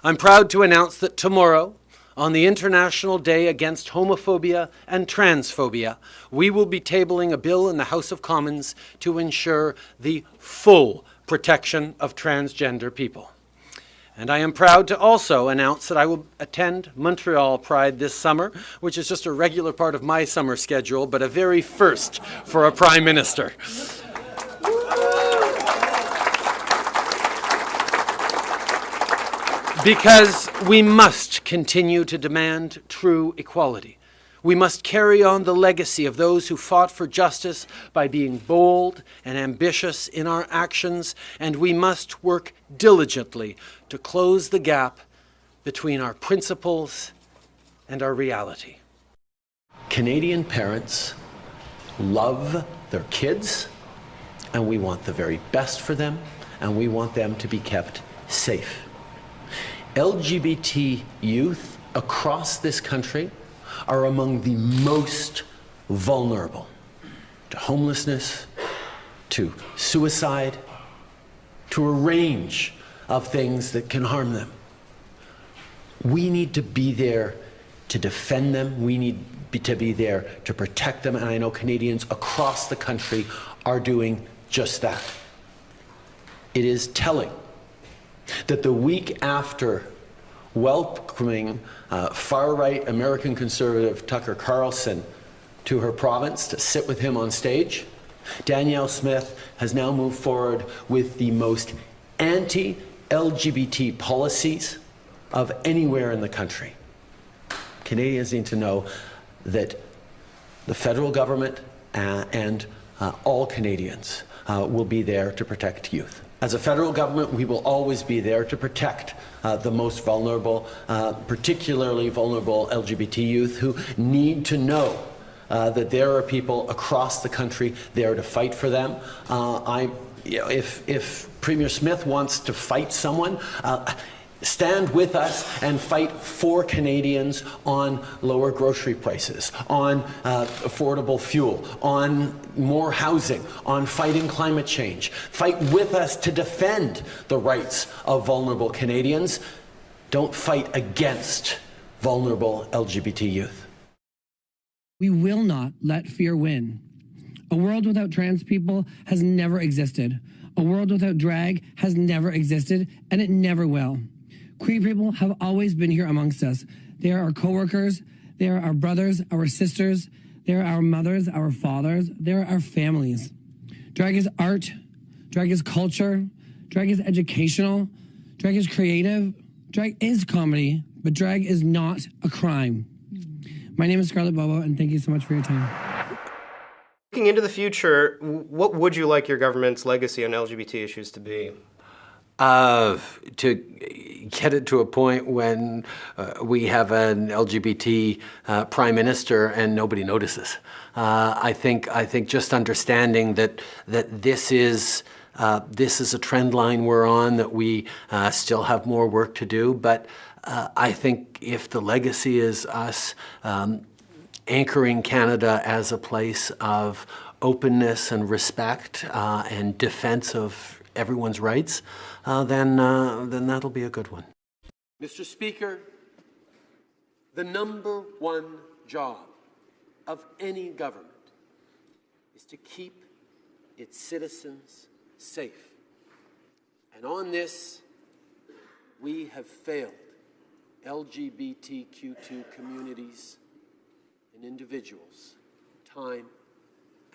I'm proud to announce that tomorrow, on the International Day Against Homophobia and Transphobia, we will be tabling a bill in the House of Commons to ensure the full protection of transgender people. And I am proud to also announce that I will attend Montreal Pride this summer, which is just a regular part of my summer schedule, but a very first for a Prime Minister. Because we must continue to demand true equality. We must carry on the legacy of those who fought for justice by being bold and ambitious in our actions, and we must work diligently to close the gap between our principles and our reality. Canadian parents love their kids, and we want the very best for them, and we want them to be kept safe. LGBT youth across this country are among the most vulnerable to homelessness, to suicide, to a range of things that can harm them. We need to be there to defend them. We need to be there to protect them. And I know Canadians across the country are doing just that. It is telling that the week after welcoming far-right American conservative Tucker Carlson to her province to sit with him on stage, Danielle Smith has now moved forward with the most anti-LGBT policies of anywhere in the country. Canadians need to know that the federal government and all Canadians will be there to protect youth. As a federal government, we will always be there to protect the most vulnerable, particularly vulnerable LGBT youth who need to know that there are people across the country there to fight for them. If Premier Smith wants to fight someone, stand with us and fight for Canadians on lower grocery prices, on affordable fuel, on more housing, on fighting climate change. Fight with us to defend the rights of vulnerable Canadians. Don't fight against vulnerable LGBT youth. We will not let fear win. A world without trans people has never existed. A world without drag has never existed, and it never will. Queer people have always been here amongst us. They are our coworkers, they are our brothers, our sisters, they are our mothers, our fathers, they are our families. Drag is art, drag is culture, drag is educational, drag is creative, drag is comedy, but drag is not a crime. My name is Scarlett Bobo, and thank you so much for your time. Looking into the future, what would you like your government's legacy on LGBT issues to be? To get it to a point when we have an LGBT prime minister and nobody notices. I think just understanding that this is a trend line we're on, that we still have more work to do. But I think if the legacy is us anchoring Canada as a place of openness and respect and defense of everyone's rights, then that'll be a good one. Mr. Speaker, the number one job of any government is to keep its citizens safe. And on this, we have failed LGBTQ2 communities and individuals time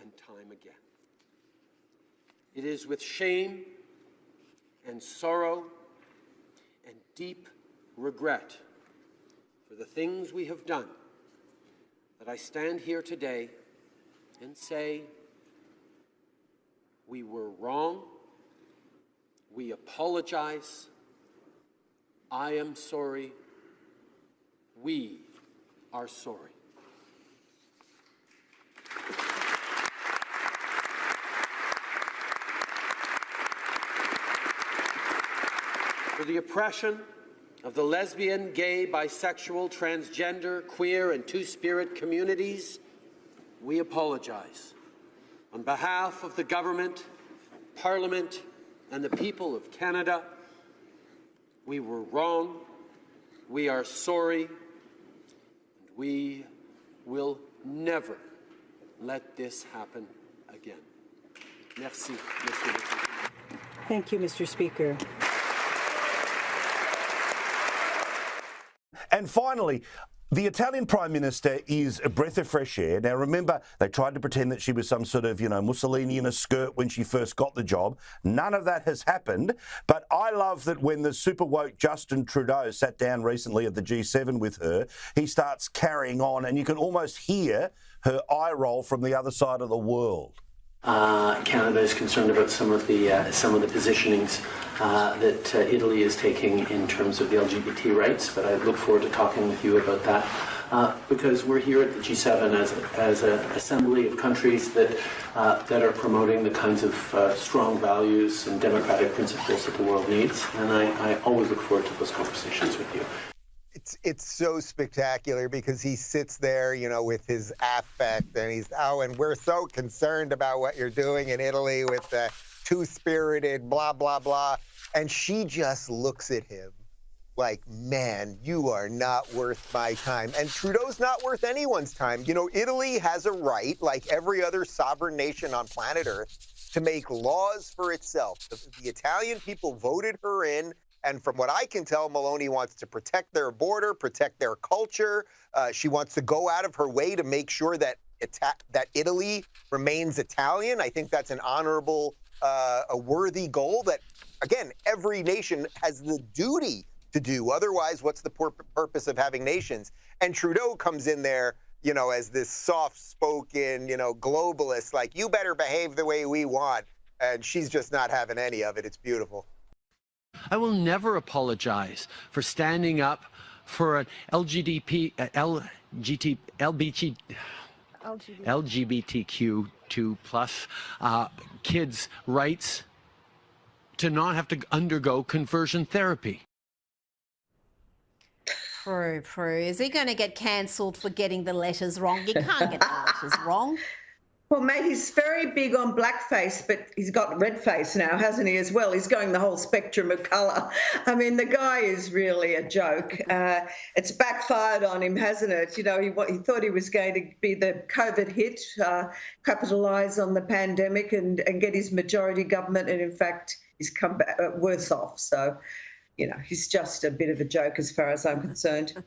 and time again. It is with shame and sorrow and deep regret for the things we have done that I stand here today and say we were wrong, we apologize, I am sorry, we are sorry. For the oppression of the lesbian, gay, bisexual, transgender, queer, and two-spirit communities, we apologize. On behalf of the government, Parliament, and the people of Canada, we were wrong, We are sorry. We will never let this happen again. Merci, Monsieur le Président. Thank you, Mr. Speaker. And finally, the Italian Prime Minister is a breath of fresh air. Now, remember, they tried to pretend that she was some sort of, Mussolini in a skirt when she first got the job. None of that has happened. But I love that when the super woke Justin Trudeau sat down recently at the G7 with her, he starts carrying on, and you can almost hear her eye roll from the other side of the world. Canada is concerned about some of the positionings that Italy is taking in terms of the LGBT rights, but I look forward to talking with you about that because we're here at the G7 as an assembly of countries that are promoting the kinds of strong values and democratic principles that the world needs, and I always look forward to those conversations with you. It's so spectacular because he sits there, with his affect, and and we're so concerned about what you're doing in Italy with the two-spirited blah, blah, blah. And she just looks at him like, man, you are not worth my time. And Trudeau's not worth anyone's time. Italy has a right, like every other sovereign nation on planet Earth, to make laws for itself. The Italian people voted her in. And from what I can tell, Meloni wants to protect their border, protect their culture. She wants to go out of her way to make sure that Italy remains Italian. I think that's an honorable, a worthy goal that, again, every nation has the duty to do. Otherwise, what's the purpose of having nations? And Trudeau comes in there, as this soft-spoken, globalist, like, you better behave the way we want. And she's just not having any of it. It's beautiful. I will never apologize for standing up for an LGBTQ2+ kids' rights to not have to undergo conversion therapy. Prue. Is he going to get cancelled for getting the letters wrong? You can't get the letters wrong. Well, mate, he's very big on blackface, but he's got red face now, hasn't he, as well? He's going the whole spectrum of colour. I mean, the guy is really a joke. It's backfired on him, hasn't it? He thought he was going to be the COVID hit, capitalise on the pandemic and get his majority government, and in fact, he's come back worse off. So, he's just a bit of a joke as far as I'm concerned.